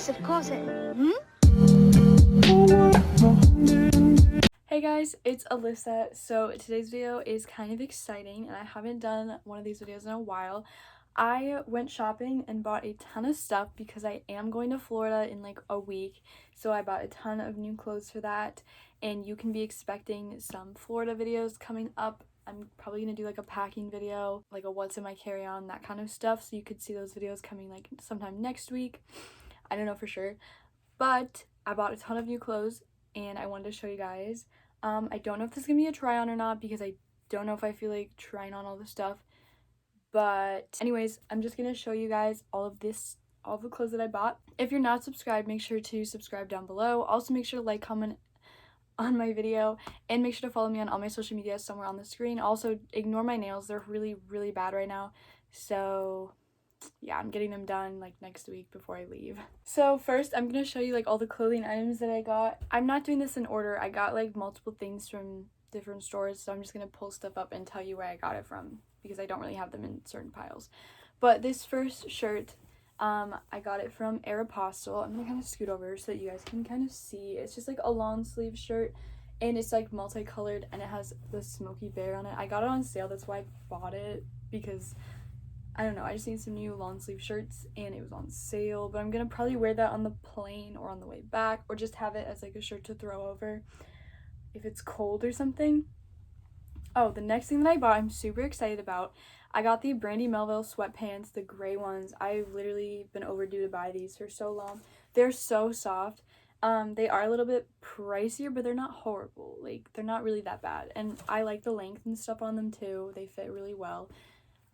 Yes, of course it. Hey guys, it's Alyssa. So today's video is kind of exciting and I haven't done one of these videos in a while. I went shopping and bought a ton of stuff because I am going to Florida in like a week. So I bought a ton of new clothes for that, and you can be expecting some Florida videos coming up. I'm probably gonna do like a packing video, like a what's in my carry-on, that kind of stuff. So you could see those videos coming like sometime next week. I don't know for sure. But I bought a ton of new clothes and I wanted to show you guys. I don't know if this is gonna be a try on or not because I don't know if I feel like trying on all this stuff. But anyways, I'm just gonna show you guys all the clothes that I bought. If you're not subscribed, make sure to subscribe down below. Also make sure to like, comment on my video, and make sure to follow me on all my social media somewhere on the screen. Also ignore my nails, they're really bad right now. So yeah, I'm getting them done like next week before I leave. So first I'm gonna show you like all the clothing items that I got. I'm not doing this in order. I got like multiple things from different stores, so I'm just gonna pull stuff up and tell you where I got it from because I don't really have them in certain piles. But this first shirt, I got it from Aeropostale. I'm gonna kind of scoot over so that you guys can kind of see. It's just like a long sleeve shirt and it's like multicolored and it has the smoky bear on it. I got it on sale, that's why I bought it, because I don't know, I just need some new long sleeve shirts and it was on sale. But I'm gonna probably wear that on the plane or on the way back, or just have it as like a shirt to throw over if it's cold or something. Oh, the next thing that I bought, I'm super excited about. I got the Brandy Melville sweatpants, the gray ones. I've literally been overdue to buy these for so long. They're so soft. They are a little bit pricier, but they're not horrible. Like, they're not really that bad. And I like the length and stuff on them too. They fit really well.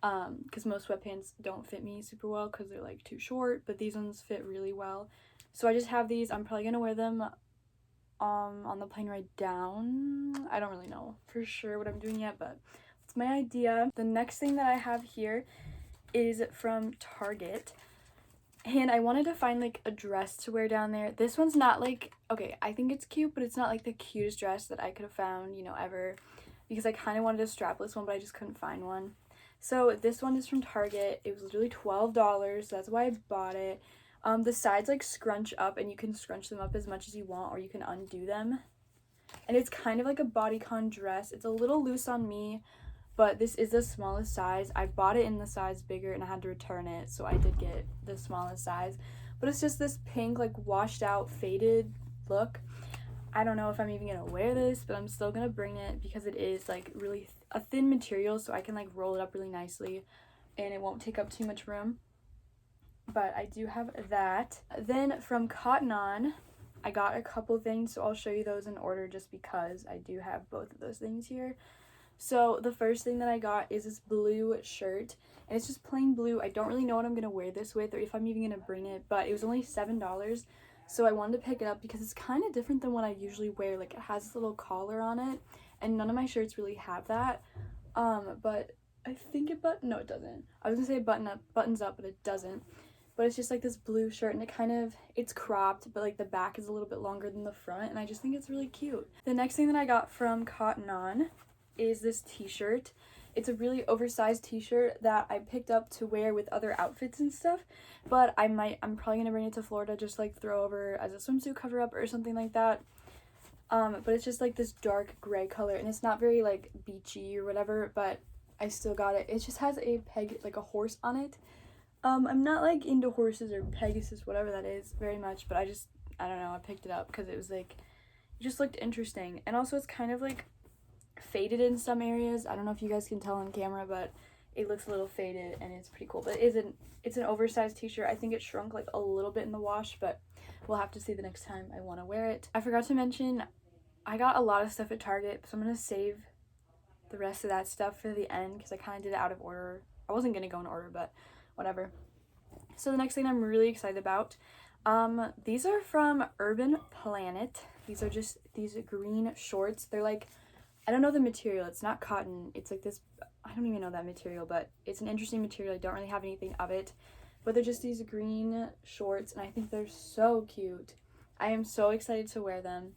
Because most sweatpants don't fit me super well because they're like too short, but these ones fit really well. So I just have these. I'm probably gonna wear them on the plane ride down. I don't really know for sure what I'm doing yet, but it's my idea. The next thing that I have here is from Target, and I wanted to find like a dress to wear down there. This one's not like, okay, I think it's cute, but it's not like the cutest dress that I could have found, you know, ever, because I kind of wanted a strapless one, but I just couldn't find one. So this one is from Target. It was literally $12, so that's why I bought it. The sides like scrunch up, and you can scrunch them up as much as you want, or you can undo them. And it's kind of like a bodycon dress. It's a little loose on me, but this is the smallest size. I bought it in the size bigger and I had to return it, so I did get the smallest size. But it's just this pink, like washed out, faded look. I don't know if I'm even gonna wear this, but I'm still gonna bring it because it is like really a thin material, so I can like roll it up really nicely and it won't take up too much room. But I do have that. Then from Cotton On, I got a couple things, so I'll show you those in order just because I do have both of those things here. So the first thing that I got is this blue shirt, and it's just plain blue. I don't really know what I'm gonna wear this with or if I'm even gonna bring it, but it was only $7. So I wanted to pick it up because it's kind of different than what I usually wear. Like, it has this little collar on it, and none of my shirts really have that. But I think it no, it doesn't. I was gonna say buttons up, but it doesn't. But it's just like this blue shirt, and it's cropped, but like the back is a little bit longer than the front, and I just think it's really cute. The next thing that I got from Cotton On is this t-shirt. It's a really oversized t-shirt that I picked up to wear with other outfits and stuff, but I'm probably gonna bring it to Florida, just like throw over as a swimsuit cover up or something like that. But it's just like this dark gray color, and it's not very like beachy or whatever, but I still got it. It just has a peg, like a horse on it. I'm not like into horses or Pegasus, whatever that is, very much, but I don't know, I picked it up because it was like, it just looked interesting. And also it's kind of like faded in some areas. I don't know if you guys can tell on camera, but it looks a little faded and it's pretty cool. But it's an oversized t-shirt. I think it shrunk like a little bit in the wash, but we'll have to see the next time I want to wear it. I forgot to mention, I got a lot of stuff at Target, so I'm gonna save the rest of that stuff for the end because I kind of did it out of order. I wasn't gonna go in order, but whatever. So the next thing I'm really excited about, these are from Urban Planet. These are just these green shorts. They're like, I don't know the material, it's not cotton, it's like this, I don't even know that material, but it's an interesting material. I don't really have anything of it, but they're just these green shorts, and I think they're so cute. I am so excited to wear them.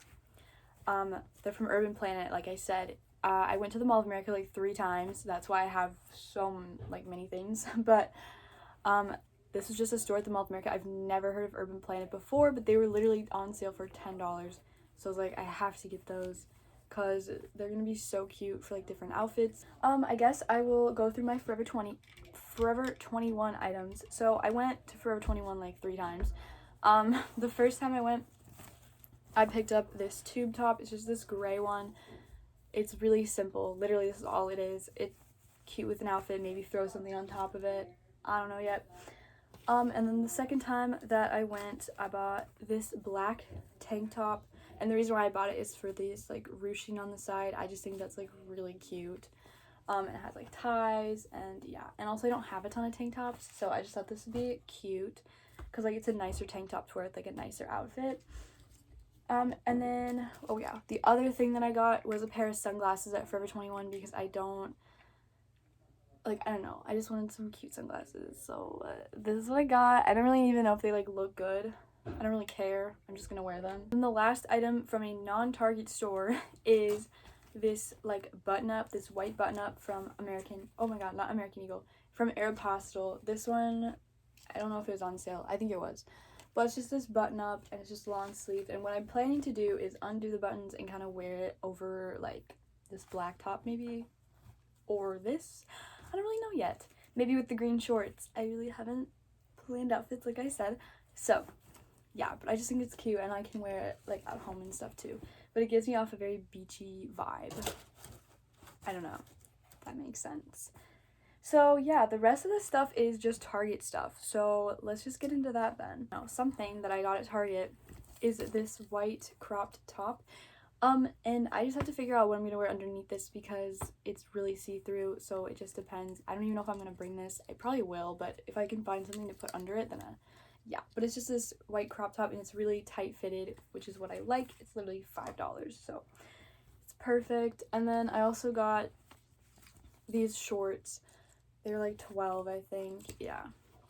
They're from Urban Planet, like I said. I went to the Mall of America like 3 times, that's why I have so like many things, but This was just a store at the Mall of America. I've never heard of Urban Planet before, but they were literally on sale for $10. So I was like, I have to get those because they're gonna be so cute for like different outfits. I guess I will go through my Forever 21 items. So I went to Forever 21 like 3 times. The first time I went, I picked up this tube top. It's just this gray one. It's really simple. Literally, this is all it is. It's cute with an outfit. Maybe throw something on top of it. I don't know yet. And then the second time that I went, I bought this black tank top. And the reason why I bought it is for these like ruching on the side. I just think that's like really cute. And it has like ties and yeah. And also I don't have a ton of tank tops, so I just thought this would be cute because like it's a nicer tank top to wear with like a nicer outfit. And then, oh yeah, the other thing that I got was a pair of sunglasses at Forever 21 because I don't know, I just wanted some cute sunglasses. So this is what I got. I don't really even know if they like look good. I don't really care. I'm just gonna wear them. And the last item from a non-Target store is this like button up, this white button up from not American Eagle, from Aeropostale. This one, I don't know if it was on sale. I think it was. But it's just this button up and it's just long sleeve. And what I'm planning to do is undo the buttons and kind of wear it over like this black top maybe, or this. I don't really know yet. Maybe with the green shorts. I really haven't planned outfits like I said. So yeah, but I just think it's cute and I can wear it like at home and stuff too. But it gives me off a very beachy vibe. I don't know if that makes sense. So yeah, the rest of the stuff is just Target stuff. So let's just get into that then. Now, something that I got at Target is this white cropped top. And I just have to figure out what I'm gonna wear underneath this because it's really see-through, so it just depends. I don't even know if I'm gonna bring this. I probably will, but if I can find something to put under it, then yeah. But it's just this white crop top and it's really tight fitted, which is what I like. It's literally $5, so it's perfect. And then I also got these shorts. They're like 12, I think. Yeah,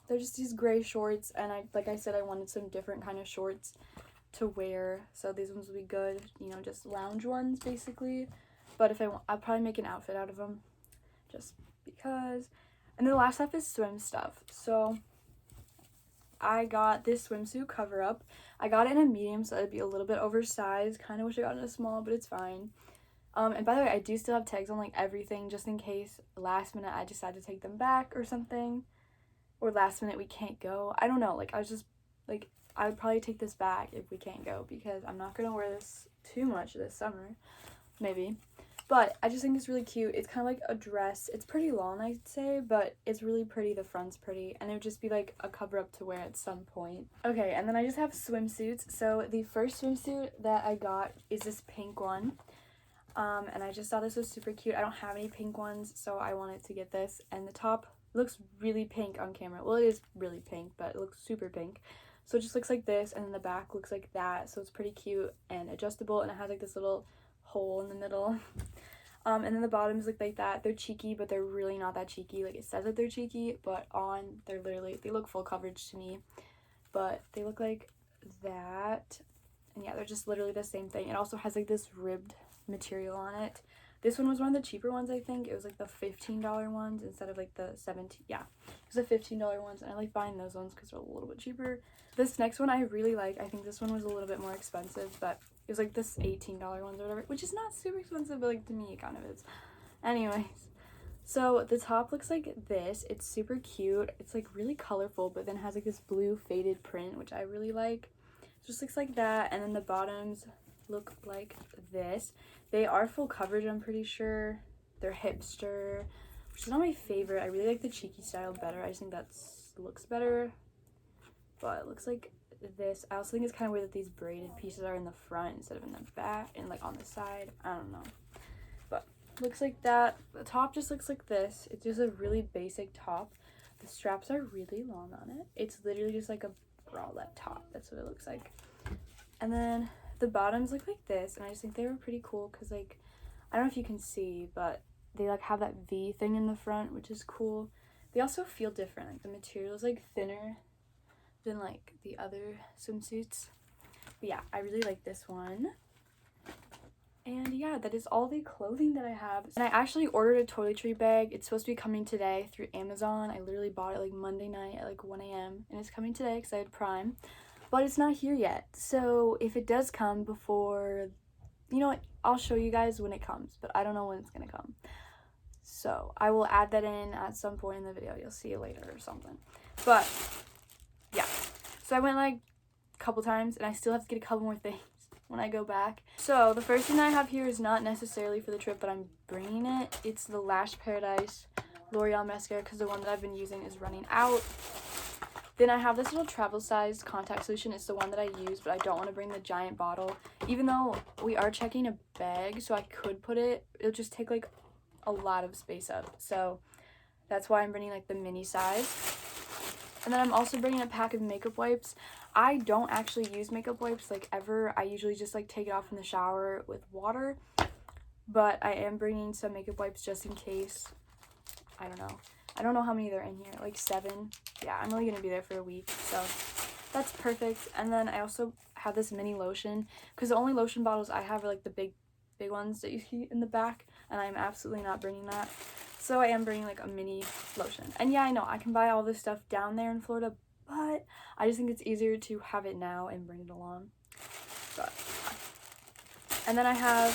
they're just these gray shorts, and like I said, I wanted some different kind of shorts to wear, so these ones will be good, you know, just lounge ones basically. But if I'll probably make an outfit out of them just because. And the last stuff is swim stuff. So I got this swimsuit cover up. I got it in a medium, so it'd be a little bit oversized. Kind of wish I got it in a small, but it's fine. And by the way, I do still have tags on like everything just in case last minute I decide to take them back or something, or last minute we can't go. I don't know, like I was just like, I would probably take this back if we can't go because I'm not gonna wear this too much this summer, maybe. But I just think it's really cute. It's kind of like a dress. It's pretty long, I'd say, but it's really pretty. The front's pretty, and it would just be like a cover up to wear at some point. Okay, and then I just have swimsuits. So the first swimsuit that I got is this pink one. And I just thought this was super cute. I don't have any pink ones, so I wanted to get this. And the top looks really pink on camera. Well, it is really pink, but it looks super pink. So it just looks like this, and then the back looks like that. So it's pretty cute and adjustable, and it has like this little hole in the middle. And then the bottoms look like that. They're cheeky, but they're really not that cheeky. Like it says that they're cheeky, but on they look full coverage to me. But they look like that. And yeah, they're just literally the same thing. It also has like this ribbed material on it. This one was one of the cheaper ones, I think. It was like the $15 ones instead of like the 17. Yeah, it was the $15 ones, and I like buying those ones because they're a little bit cheaper. This next one I really like. I think this one was a little bit more expensive, but it was like this $18 ones or whatever, which is not super expensive, but like to me it kind of is. Anyways, so the top looks like this. It's super cute. It's like really colorful, but then has like this blue faded print, which I really like. It just looks like that, and then the bottoms look like this. They are full coverage, I'm pretty sure. They're hipster, which is not my favorite. I really like the cheeky style better. I just think that looks better, but it looks like this. I also think it's kind of weird that these braided pieces are in the front instead of in the back and like on the side. I don't know, but looks like that. The top just looks like this. It's just a really basic top. The straps are really long on it. It's literally just like a bralette top. That's what it looks like. And then the bottoms look like this, and I just think they were pretty cool because like, I don't know if you can see, but they like have that V thing in the front, which is cool. They also feel different. Like the material is like thinner than like the other swimsuits. But yeah, I really like this one. And yeah, that is all the clothing that I have. And I actually ordered a toiletry bag. It's supposed to be coming today through Amazon. I literally bought it like Monday night at like 1 a.m. and it's coming today because I had Prime. But it's not here yet. So if it does come before, you know what, I'll show you guys when it comes, but I don't know when it's gonna come. So I will add that in at some point in the video. You'll see it later or something. But yeah, so I went like a couple times and I still have to get a couple more things when I go back. So the first thing that I have here is not necessarily for the trip, but I'm bringing it. It's the Lash Paradise L'Oreal mascara because the one that I've been using is running out. Then I have this little travel size contact solution. It's the one that I use, but I don't want to bring the giant bottle, even though we are checking a bag, so I could put it. It'll just take like a lot of space up, so that's why I'm bringing like the mini size. And then I'm also bringing a pack of makeup wipes. I don't actually use makeup wipes like ever. I usually just like take it off in the shower with water, but I am bringing some makeup wipes just in case. I don't know how many there are in here, like 7. Yeah, I'm only gonna be there for a week, so that's perfect. And then I also have this mini lotion because the only lotion bottles I have are like the big ones that you see in the back, and I'm absolutely not bringing that. So I am bringing like a mini lotion. And yeah, I know I can buy all this stuff down there in Florida, but I just think it's easier to have it now and bring it along. But, and then I have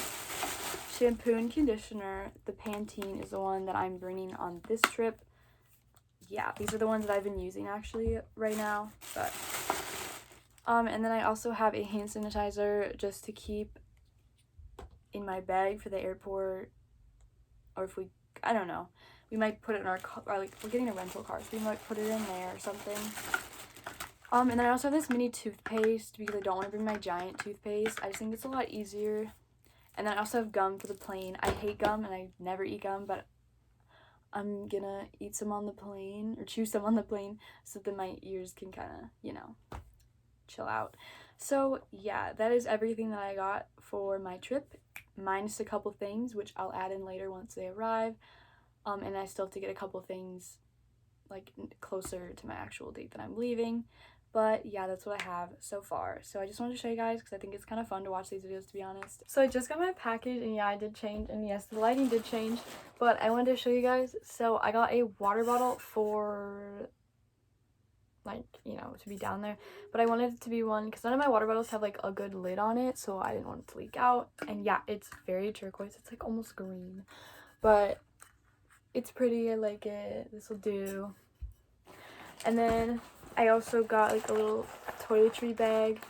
shampoo and conditioner. The Pantene is the one that I'm bringing on this trip. Yeah, these are the ones that I've been using actually right now. But and then I also have a hand sanitizer just to keep in my bag for the airport, or if we, I don't know, we might put it in our car, or like we're getting a rental car, so we might put it in there or something. And then I also have this mini toothpaste because I don't want to bring my giant toothpaste. I just think it's a lot easier. And then I also have gum for the plane. I hate gum and I never eat gum, but I'm gonna eat some on the plane, or chew some on the plane, so that my ears can kind of, you know, chill out. So yeah, that is everything that I got for my trip, minus a couple things, which I'll add in later once they arrive. And I still have to get a couple things like closer to my actual date that I'm leaving. But yeah, that's what I have so far. So I just wanted to show you guys because I think it's kind of fun to watch these videos, to be honest. So I just got my package, and yeah, I did change, and yes, the lighting did change, but I wanted to show you guys. So I got a water bottle for, like, you know, to be down there, but I wanted it to be one because none of my water bottles have like a good lid on it, so I didn't want it to leak out. And yeah, it's very turquoise. It's like almost green, but it's pretty. I like it. This will do. And then I also got like a little toiletry bag,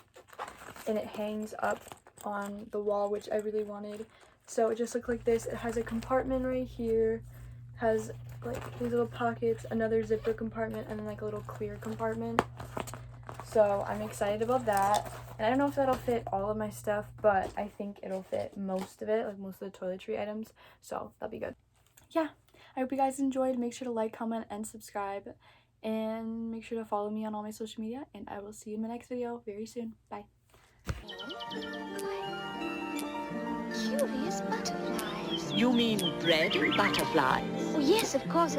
and it hangs up on the wall, which I really wanted. So it just looked like this. It has a compartment right here, has like these little pockets, another zipper compartment, and then like a little clear compartment. So I'm excited about that. And I don't know if that'll fit all of my stuff, but I think it'll fit most of it, like most of the toiletry items. So that'll be good. Yeah, I hope you guys enjoyed. Make sure to like, comment, and subscribe. And make sure to follow me on all my social media. And I will see you in my next video very soon. Bye. Curious butterflies. You mean bread and butterflies? Oh, yes, of course.